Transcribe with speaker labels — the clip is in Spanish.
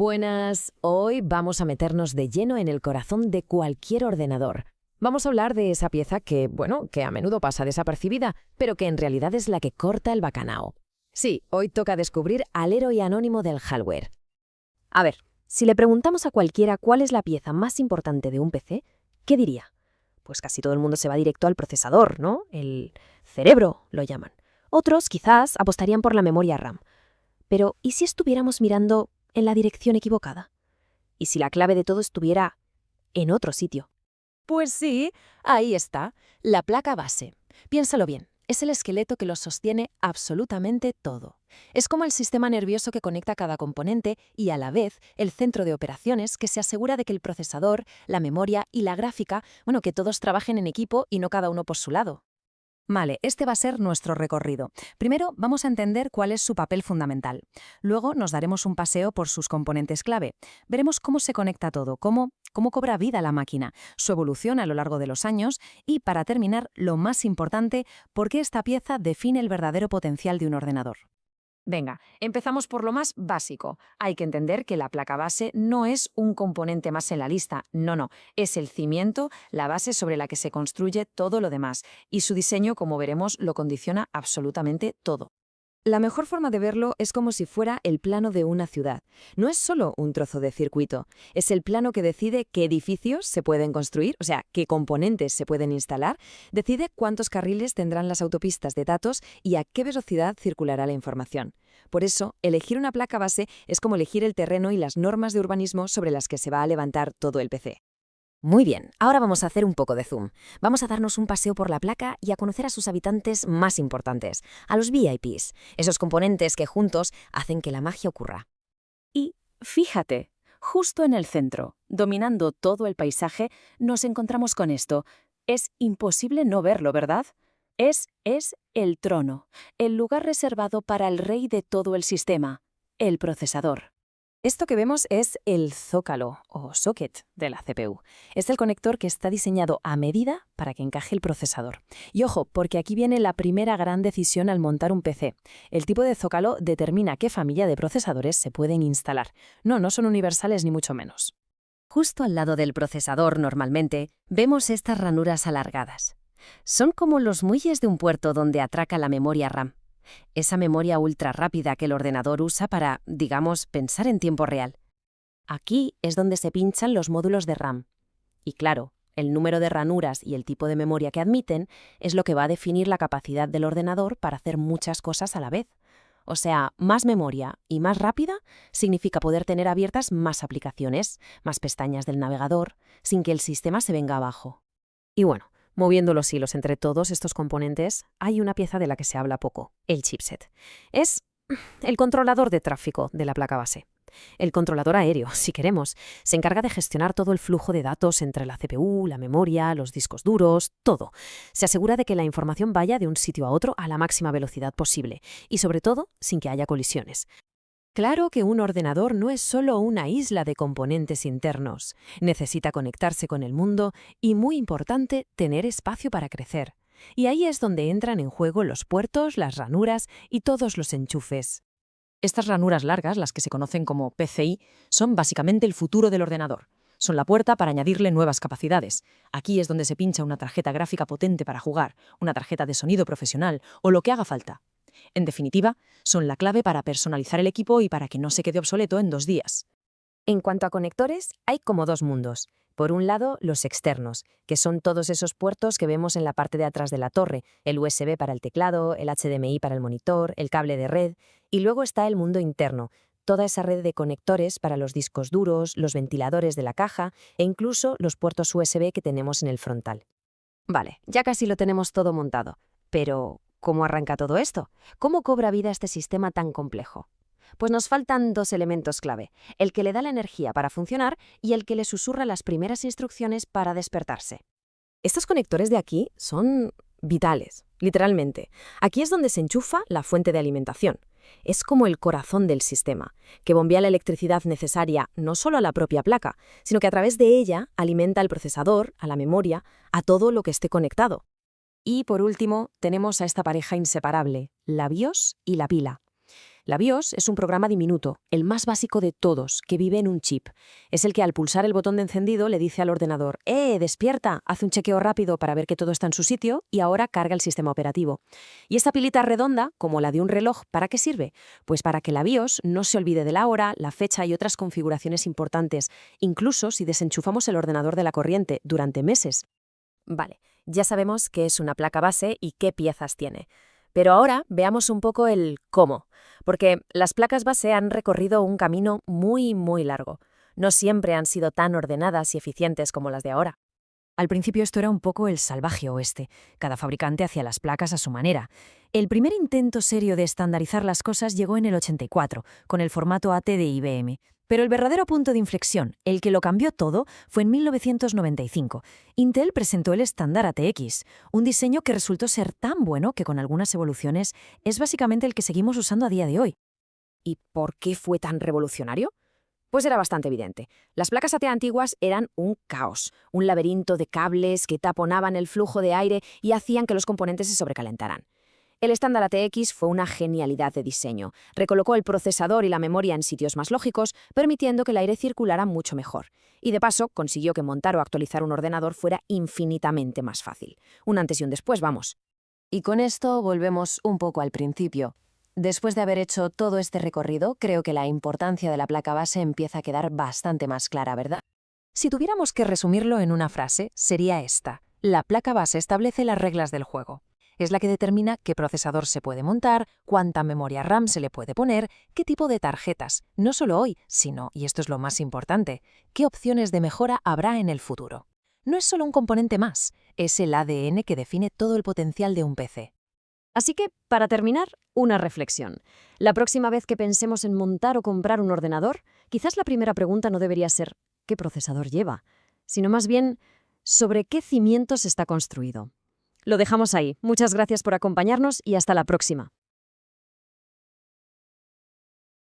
Speaker 1: Buenas, hoy vamos a meternos de lleno en el corazón de cualquier ordenador. Vamos a hablar de esa pieza que a menudo pasa desapercibida, pero que en realidad es la que corta el bacalao. Sí, hoy toca descubrir al héroe anónimo del hardware.
Speaker 2: A ver, si le preguntamos a cualquiera cuál es la pieza más importante de un PC, ¿qué diría? Pues casi todo el mundo se va directo al procesador, ¿no? El cerebro, lo llaman. Otros, quizás, apostarían por la memoria RAM. Pero, ¿y si estuviéramos mirando en la dirección equivocada? ¿Y si la clave de todo estuviera en otro sitio?
Speaker 3: Pues sí, ahí está, la placa base. Piénsalo bien, es el esqueleto que lo sostiene absolutamente todo. Es como el sistema nervioso que conecta cada componente y a la vez el centro de operaciones que se asegura de que el procesador, la memoria y la gráfica, que todos trabajen en equipo y no cada uno por su lado. Vale, este va a ser nuestro recorrido. Primero vamos a entender cuál es su papel fundamental. Luego nos daremos un paseo por sus componentes clave. Veremos cómo se conecta todo, cómo cobra vida la máquina, su evolución a lo largo de los años y, para terminar, lo más importante, por qué esta pieza define el verdadero potencial de un ordenador. Venga, empezamos por lo más básico. Hay que entender que la placa base no es un componente más en la lista, no, es el cimiento, la base sobre la que se construye todo lo demás, y su diseño, como veremos, lo condiciona absolutamente todo. La mejor forma de verlo es como si fuera el plano de una ciudad. No es solo un trozo de circuito, es el plano que decide qué edificios se pueden construir, o sea, qué componentes se pueden instalar, decide cuántos carriles tendrán las autopistas de datos y a qué velocidad circulará la información. Por eso, elegir una placa base es como elegir el terreno y las normas de urbanismo sobre las que se va a levantar todo el PC.
Speaker 2: Muy bien, ahora vamos a hacer un poco de zoom. Vamos a darnos un paseo por la placa y a conocer a sus habitantes más importantes, a los VIPs, esos componentes que juntos hacen que la magia ocurra.
Speaker 3: Y fíjate, justo en el centro, dominando todo el paisaje, nos encontramos con esto. Es imposible no verlo, ¿verdad? Es el trono, el lugar reservado para el rey de todo el sistema, el procesador. Esto que vemos es el zócalo o socket de la CPU. Es el conector que está diseñado a medida para que encaje el procesador. Y ojo, porque aquí viene la primera gran decisión al montar un PC. El tipo de zócalo determina qué familia de procesadores se pueden instalar. No son universales ni mucho menos.
Speaker 2: Justo al lado del procesador, normalmente, vemos estas ranuras alargadas. Son como los muelles de un puerto donde atraca la memoria RAM. Esa memoria ultra rápida que el ordenador usa para, digamos, pensar en tiempo real. Aquí es donde se pinchan los módulos de RAM. Y claro, el número de ranuras y el tipo de memoria que admiten es lo que va a definir la capacidad del ordenador para hacer muchas cosas a la vez. O sea, más memoria y más rápida significa poder tener abiertas más aplicaciones, más pestañas del navegador, sin que el sistema se venga abajo.
Speaker 1: Y bueno, moviendo los hilos entre todos estos componentes, hay una pieza de la que se habla poco, el chipset. Es el controlador de tráfico de la placa base. El controlador aéreo, si queremos, se encarga de gestionar todo el flujo de datos entre la CPU, la memoria, los discos duros, todo. Se asegura de que la información vaya de un sitio a otro a la máxima velocidad posible y, sobre todo, sin que haya colisiones. Claro que un ordenador no es solo una isla de componentes internos. Necesita conectarse con el mundo y, muy importante, tener espacio para crecer. Y ahí es donde entran en juego los puertos, las ranuras y todos los enchufes. Estas ranuras largas, las que se conocen como PCI, son básicamente el futuro del ordenador. Son la puerta para añadirle nuevas capacidades. Aquí es donde se pincha una tarjeta gráfica potente para jugar, una tarjeta de sonido profesional o lo que haga falta. En definitiva, son la clave para personalizar el equipo y para que no se quede obsoleto en 2 días. En cuanto a conectores, hay como 2 mundos. Por un lado, los externos, que son todos esos puertos que vemos en la parte de atrás de la torre, el USB para el teclado, el HDMI para el monitor, el cable de red, y luego está el mundo interno, toda esa red de conectores para los discos duros, los ventiladores de la caja e incluso los puertos USB que tenemos en el frontal. Vale, ya casi lo tenemos todo montado, pero ¿cómo arranca todo esto? ¿Cómo cobra vida este sistema tan complejo? Pues nos faltan 2 elementos clave, el que le da la energía para funcionar y el que le susurra las primeras instrucciones para despertarse. Estos conectores de aquí son vitales, literalmente. Aquí es donde se enchufa la fuente de alimentación. Es como el corazón del sistema, que bombea la electricidad necesaria no solo a la propia placa, sino que a través de ella alimenta al procesador, a la memoria, a todo lo que esté conectado. Y por último, tenemos a esta pareja inseparable, la BIOS y la pila. La BIOS es un programa diminuto, el más básico de todos, que vive en un chip. Es el que al pulsar el botón de encendido le dice al ordenador: despierta, haz un chequeo rápido para ver que todo está en su sitio y ahora carga el sistema operativo. Y esta pilita redonda, como la de un reloj, ¿para qué sirve? Pues para que la BIOS no se olvide de la hora, la fecha y otras configuraciones importantes, incluso si desenchufamos el ordenador de la corriente durante meses.
Speaker 2: Vale, ya sabemos qué es una placa base y qué piezas tiene. Pero ahora veamos un poco el cómo, porque las placas base han recorrido un camino muy largo. No siempre han sido tan ordenadas y eficientes como las de ahora.
Speaker 4: Al principio esto era un poco el salvaje oeste. Cada fabricante hacía las placas a su manera. El primer intento serio de estandarizar las cosas llegó en el 84, con el formato AT de IBM. Pero el verdadero punto de inflexión, el que lo cambió todo, fue en 1995. Intel presentó el estándar ATX, un diseño que resultó ser tan bueno que con algunas evoluciones es básicamente el que seguimos usando a día de hoy.
Speaker 2: ¿Y por qué fue tan revolucionario? Pues era bastante evidente. Las placas AT antiguas eran un caos, un laberinto de cables que taponaban el flujo de aire y hacían que los componentes se sobrecalentaran. El estándar ATX fue una genialidad de diseño. Recolocó el procesador y la memoria en sitios más lógicos, permitiendo que el aire circulara mucho mejor. Y de paso, consiguió que montar o actualizar un ordenador fuera infinitamente más fácil. Un antes y un después, vamos.
Speaker 3: Y con esto volvemos un poco al principio. Después de haber hecho todo este recorrido, creo que la importancia de la placa base empieza a quedar bastante más clara, ¿verdad? Si tuviéramos que resumirlo en una frase, sería esta: la placa base establece las reglas del juego. Es la que determina qué procesador se puede montar, cuánta memoria RAM se le puede poner, qué tipo de tarjetas, no solo hoy, sino, y esto es lo más importante, qué opciones de mejora habrá en el futuro. No es solo un componente más, es el ADN que define todo el potencial de un PC.
Speaker 1: Así que, para terminar, una reflexión. La próxima vez que pensemos en montar o comprar un ordenador, quizás la primera pregunta no debería ser ¿qué procesador lleva?, sino más bien ¿sobre qué cimientos está construido? Lo dejamos ahí. Muchas gracias por acompañarnos y hasta la próxima.